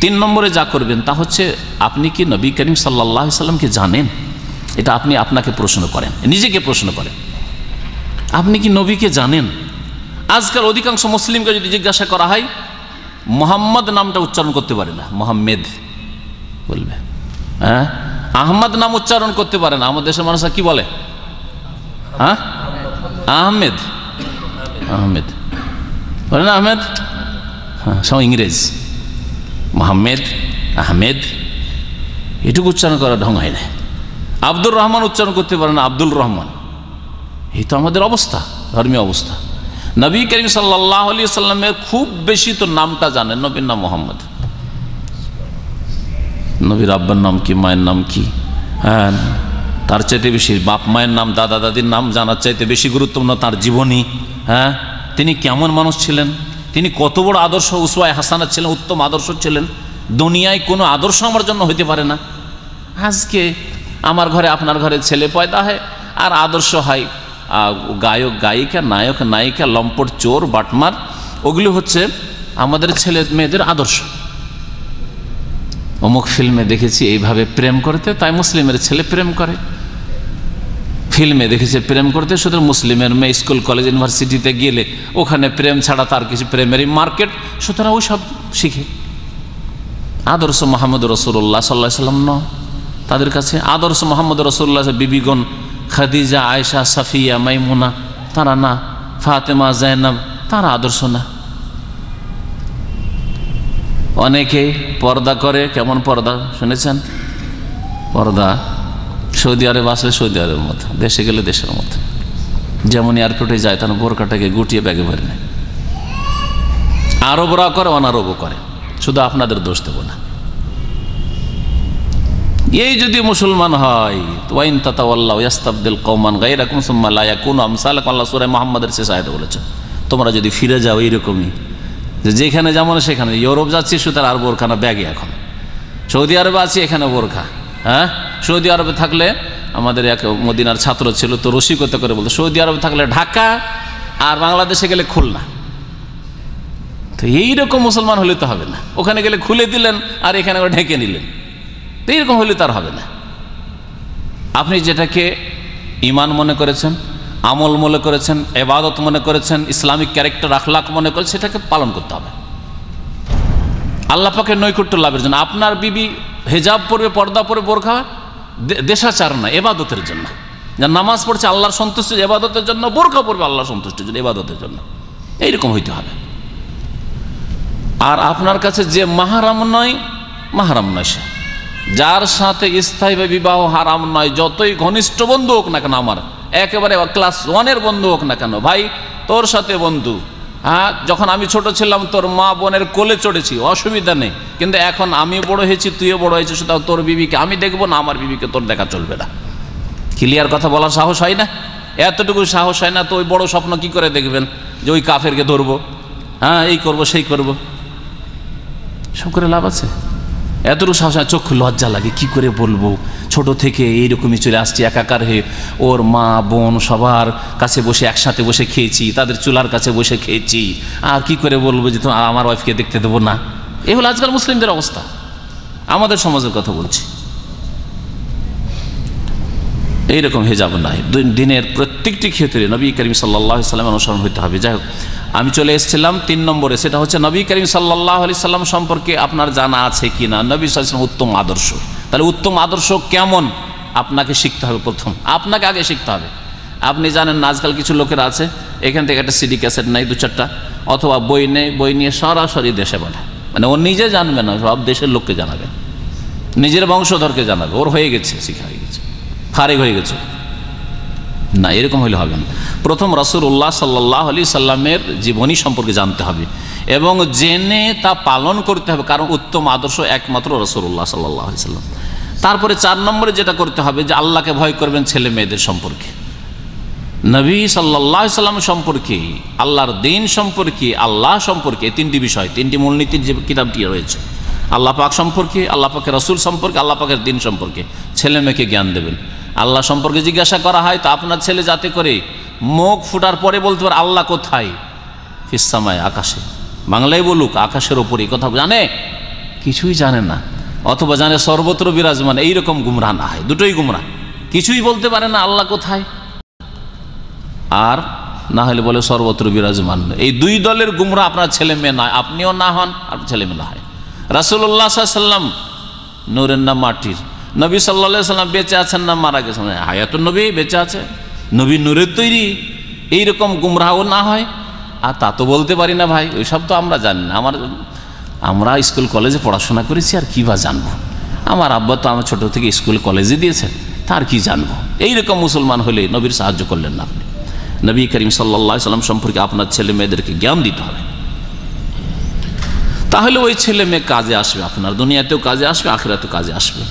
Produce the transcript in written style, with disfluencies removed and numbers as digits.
তিন নম্বরে যা করবেন তা হচ্ছে আপনি কি নবী করিম সাল্লাল্লাহু আলাইহি সাল্লামকে জানেন? এটা আপনি আপনাকে প্রশ্ন করেন, নিজেকে প্রশ্ন করেন, আপনি কি নবীকে জানেন? আজকাল অধিকাংশ মুসলিমকে যদি জিজ্ঞাসা করা হয়, মোহাম্মদ নামটা উচ্চারণ করতে পারে না, মোহাম্মেদ বলবে। হ্যাঁ, আহমদ নাম উচ্চারণ করতে পারে না। আমাদের দেশের মানুষরা কি বলে? হ্যাঁ, আহমেদ, আহমেদ বলে না, আহমেদ। হ্যাঁ, সব ইংরেজ। মোহাম্মেদ, আহমেদ এটুকু উচ্চারণ করার ঢং হয় না। আব্দুর রহমান উচ্চারণ করতে পারে না, আব্দুল রহমান। এই তো আমাদের অবস্থা, ধর্মীয় অবস্থা। নবী করিম সাল্লাল্লাহু আলাইহি সাল্লামের খুব বেশি তো নামটা জানেন, নবীর নাম মোহাম্মদ। নবীর আব্বার নাম কি, মায়ের নাম কি, হ্যাঁ তার চাইতে বেশি বাপ মায়ের নাম, দাদা দাদির নাম জানার চাইতে বেশি গুরুত্বপূর্ণ তার জীবনী। হ্যাঁ, তিনি কেমন মানুষ ছিলেন, তিনি কত বড় আদর্শ উসওয়ায়ে হাসানা ছিলেন, উত্তম আদর্শ ছিলেন। দুনিয়ায় কোনো আদর্শ আমার জন্য হইতে পারে না। আজকে আমার ঘরে আপনার ঘরে ছেলে পয়দা হয় আর আদর্শ হয় গায়ক গায়িকা, নায়ক নায়িকা, লম্পট, চোর, বাটমার, ওগুলো হচ্ছে আমাদের ছেলে মেয়েদের আদর্শ। অমুক ফিল্মে দেখেছি এইভাবে প্রেম করতে, তাই মুসলিমের ছেলে প্রেম করে। ফিল্মে দেখেছে প্রেম করতে, শুধু মুসলিমের মেয়ে স্কুল কলেজ ইউনিভার্সিটিতে গেলে ওখানে প্রেম ছাড়া তার কিছু প্রেমেরই মার্কেট, সুতরাং ওই সব শিখে। আদর্শ মোহাম্মদ রসুল্লাহ সাল্লাল্লাহু আলাইহি সাল্লাম নয় তাদের কাছে। আদর্শ মোহাম্মদ রসুল্লাহ বিবিগণ খাদিজা, আয়েশা, সাফিয়া, মাইমুনা, তারা না। ফাতেমা, জাইনাব, তারা আদর্শ না। অনেকে পর্দা করে। কেমন পর্দা শুনেছেন? পর্দা সৌদি আরব আসলে সৌদি আরবের মতো, দেশে গেলে দেশের মতো। যেমন এয়ারপোর্টে যায় তখন বোরকাটাকে গুটিয়ে ব্যাগে ভরে নেয়। আরবরা করে, অনারবও করে, শুধু আপনাদের দোষ দেব না। এই যদি মুসলমান হয়, ওয়াইন তাতাওয়াল্লাউ ইয়াস্তাবদিল কওমান গায়রাকুম সুম্মা লা ইয়াকুনু আমসালাকুম, আল্লাহ সূরা মুহাম্মাদের শেষ আয়াতে বলেছে, তোমরা যদি ফিরে যাও এইরকমই, যেখানে যেমন সেখানে। ইউরোপ যাচ্ছি সুতরাং আর বোরখা না ব্যাগে, এখন সৌদি আরবে আছি এখানে বোরখা। হ্যাঁ, সৌদি আরবে থাকলে আমাদের এক মদিনার ছাত্র ছিল, তো রসিকতা করে বলতো সৌদি আরবে থাকলে ঢাকা আর বাংলাদেশে গেলে খুলনা। তো এইরকম মুসলমান হলে তো হবে না। ওখানে গেলে খুলে দিলেন আর এখানে ঢেকে নিলেন, তো এইরকম হলে তার হবে না। আপনি যেটাকে ইমান মনে করেছেন, আমল মনে করেছেন, ইবাদত মনে করেছেন, ইসলামিক ক্যারেক্টার আখলাক মনে করেছেন, সেটাকে পালন করতে হবে আল্লাহ পাকের নৈকট্য লাভের জন্য। আপনার বিবি হেজাব পরবে, পর্দা পরবে, বোরখা দেশাচার না, ইবাদতের জন্য। যার নামাজ পড়ছে আল্লাহর সন্তুষ্টির ইবাদতের জন্য, বোরখা পরবে আল্লাহর সন্তুষ্টির জন্য, ইবাদতের জন্য। এইরকম হইতে হবে। আর আপনার কাছে যে মাহরাম নয়, মাহরাম নয় সে, যার সাথে স্থায়ী বিবাহ হারাম নয়, যতই ঘনিষ্ঠ বন্ধু হোক না কেন, আমার একেবারে ক্লাস 1-এর বন্ধু হোক না কেন, ভাই তোর সাথে বন্ধু। হ্যাঁ, যখন আমি ছোট ছিলাম তোর মা বোনের কোলে চড়েছি, অসুবিধা নেই, কিন্তু এখন আমি বড় হয়েছি, তুইও বড় হয়েছিস, সুতরাং তোর বিবিকে আমি দেখবো না, আমার বিবিকে তোর দেখা চলবে না। ক্লিয়ার কথা বলার সাহস হয় না? এতটুকু সাহস হয় না তো ওই বড় স্বপ্ন কি করে দেখবেন যে ওই কাফেরকে ধরবো, হ্যাঁ এই করব সেই করব, সব করে লাভ আছে? এতটুকু সাহস, চক্ষু লজ্জা লাগে, কি করে বলবো, ছোট থেকে এইরকমই চলে আসছি একাকার হয়ে। ওর মা বোন সবার কাছে বসে একসাথে বসে খেয়েছি, তাদের চুলার কাছে বসে খেয়েছি, আর কি করে বলবো যে তোমার আমার ওয়াইফকে দেখতে দেবো না? এই হলো আজকাল মুসলিমদের অবস্থা, আমাদের সমাজের কথা বলছি। এইরকম হিজাব নাই। দিনের প্রত্যেকটি ক্ষেত্রে নবী করিম সাল্লাল্লাহু আলাইহি সাল্লামের অনুসরণ হতে হবে। যাই হোক, আমি চলে এসেছিলাম 3 নম্বরে, সেটা হচ্ছে নবী করিম সাল্লাল্লাহু আলাইহি সাল্লাম সম্পর্কে আপনার জানা আছে কি না। নবী সাল্লাল্লাহু আলাইহি সাল্লাম উত্তম আদর্শ, তাহলে উত্তম আদর্শ কেমন আপনাকে শিখতে হবে। প্রথম আপনাকে আগে শিখতে হবে। আপনি জানেন না আজকাল কিছু লোকের আছে, এখান থেকে একটা সিডি ক্যাসেট নেয় 2-4টা, অথবা বই নেই, বই নিয়ে সরাসরি দেশে পাঠায়। মানে ও নিজে জানবে না, সব দেশের লোককে জানাবে, নিজের বংশধরকে জানাবে, ওর হয়ে গেছে, শিখা হয়ে গেছে, ফারিগ হয়ে গেছে। না, এরকম হইলে হবে না। প্রথম রাসূলুল্লাহ সাল্লাল্লাহু আলাইহি সাল্লামের জীবনী সম্পর্কে জানতে হবে এবং জেনে তা পালন করতে হবে, কারণ উত্তম আদর্শ একমাত্র রাসূলুল্লাহ সাল্লাল্লাহু আলাইহি সাল্লাম। তারপরে 4 নম্বরে যেটা করতে হবে যে আল্লাহকে ভয় করবেন ছেলে মেয়েদের সম্পর্কে, নবী সাল্লাল্লাহু আলাইহি সাল্লাম সম্পর্কে, আল্লাহর দ্বীন সম্পর্কে, আল্লাহ সম্পর্কে। 3টি বিষয়, 3টি মূলনীতির যে কিতাবটি রয়েছে, আল্লাহ পাক সম্পর্কে, আল্লাহ পাকের রাসূল সম্পর্কে, আল্লাহ পাকের দ্বীন সম্পর্কে ছেলে মেয়েকে জ্ঞান দেবেন। আল্লাহ সম্পর্কে জিজ্ঞাসা করা হয় তো আপনার ছেলে যাতে করে মুখ ফুটার পরে বলতে পারে আল্লাহ কোথায়, ফিস সামায়, আকাশে। বাংলায় বলুক, আকাশের ওপরে, কথা জানে কিছুই জানে না, অথবা জানে সর্বত্র বিরাজমান, এইরকম গুমরাহ না হয়। দুটোই গুমরাহ, কিছুই বলতে পারে না আল্লাহ কোথায়, আর না হলে বলে সর্বত্র বিরাজমান। এই দুই দলের গুমরাহ আপনার ছেলে মেয়ে নয়, আপনিও না হন আর ছেলে মেয়ে না হয়। রাসূলুল্লাহ সাল্লাল্লাহু আলাইহি ওয়াসাল্লাম নূরের না মাটির? নবী সাল্লাল্লাহু আলাইহি ওয়াসাল্লাম বেঁচে আছেন না মারা গেছেন? হায়াতুন নবী, বেঁচে আছে, নবী নূরের তৈরি। এইরকম গুমরাহও না হয়। আর তা তো বলতে পারি না ভাই, ওইসব তো আমরা জানি না। আমরা স্কুল কলেজে পড়াশোনা করেছি, আর কী বা জানবো? আমার আব্বা তো আমার ছোটো থেকে স্কুল কলেজে দিয়েছেন, তার কি জানবো? এইরকম মুসলমান হলে নবীর সাহায্য করলেন না আপনি। নবী করিম সাল্লাল্লাহু আলাইহি ওয়াসাল্লাম সম্পর্কে আপনার ছেলে মেয়েদেরকে জ্ঞান দিতে হবে, তাহলে ওই ছেলে মেয়ে কাজে আসবে, আপনার দুনিয়াতেও কাজে আসবে, আখিরাতেও কাজে আসবে।